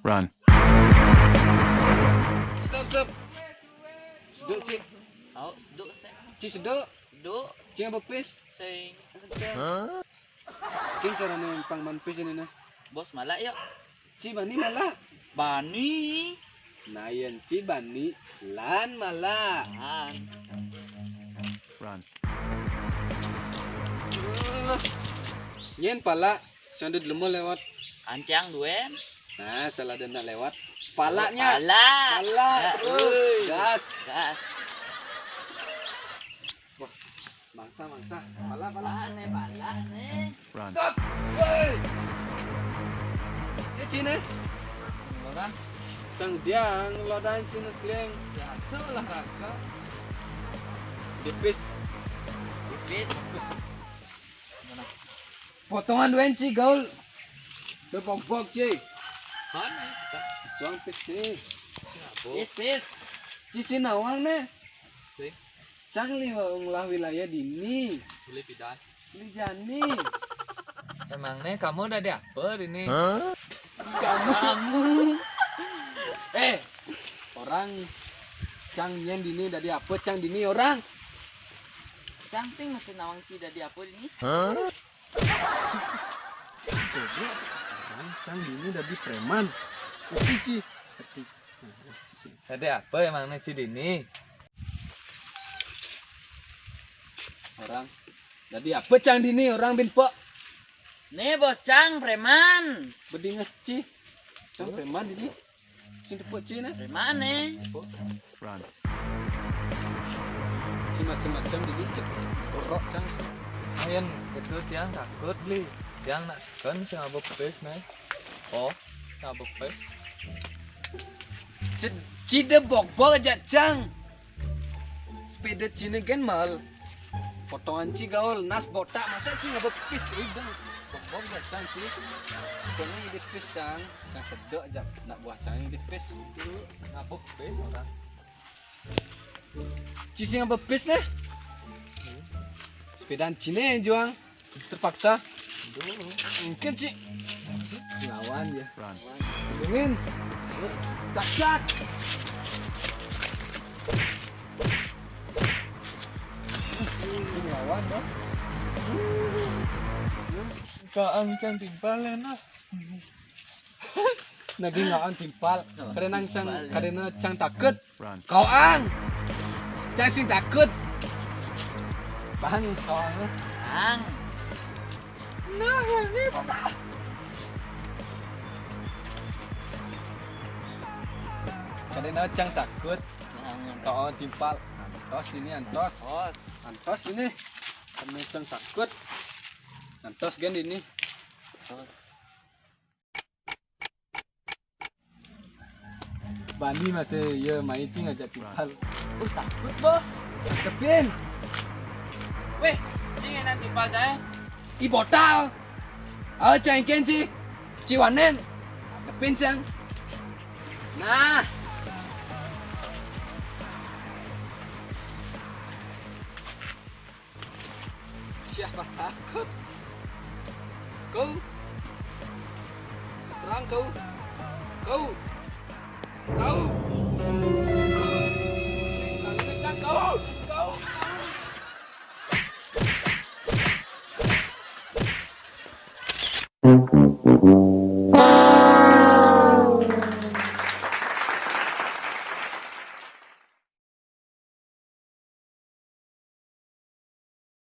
Run. Stop. Seduk cik. Oh, seduk sing. Cik seduk. Seduk Cik apa pis? sing. Kin cara ni pang man pis ni na. Bos malak yuk. Cik bani malah. Bani. Nayan cik bani lan malah. Han. Run. Nyen pala sandut lemah lewat. Ancang duen. Nah, salah dan nak lewat. Palanya. Pala. Pala. Terus. Gas. Gas. Mangsa. Pala. Pala nih. Run. Stop. Woi. Ya cine. Orang Cang diang lodain sini sekalian. biasa olahraga. Dipis. Tipis. Mana? Potongan duen ci gaul. Bebok ci. Mana? Suang pis ci. Pis. Ci sinawang ne. Sing. Cang lah wilayah dini. Boleh pindah. Ini jani. Emangnya kamu udah diaper ini? Kamu. Orang cang nyen dini dari apa cang dini orang? Cang sing masih nawang ci dari apa ini? Cang dini dari preman. Cici. Tadi apa emangnya ci dini? Orang jadi apa cang dini orang bin pok Nih bos Cang preman. bedi ngeci cang preman dini sing tepuk ci na Preman nih. Run. ci macam-macam dini cek orok cang Ayan itu tiang takut li. Tiang nak sekan sing abok pes nih. Oh, abok pes. ci de bok aja cang sepeda cine gen mal potongan ci gaul nas botak masa sih ngabok pis udang bok aja cang ci soalnya ini pis cang sedok aja nak buah cang ini pis Abok pes orang. ci sing ngabok pis nih sepedaan cine juang terpaksa mungkin ci lawan ya Run. ingin cak lawan dong Kaang Cang timpal enak. naging lawan timpal karena cang karena cang takut Run. kau ang cang sing takut paham kau ang Ang. nah ini karena cang takut kau ang timpal antos ini antos Bos. antos ini karena cang takut antos gen ini Bos. Bandi masih ya main cing aja timpal Takut bos. kepin Weh, cing enak timpal saya. ibotao cang kenci ciwanen kepin cang nah siapa takut kau serang kau kau kau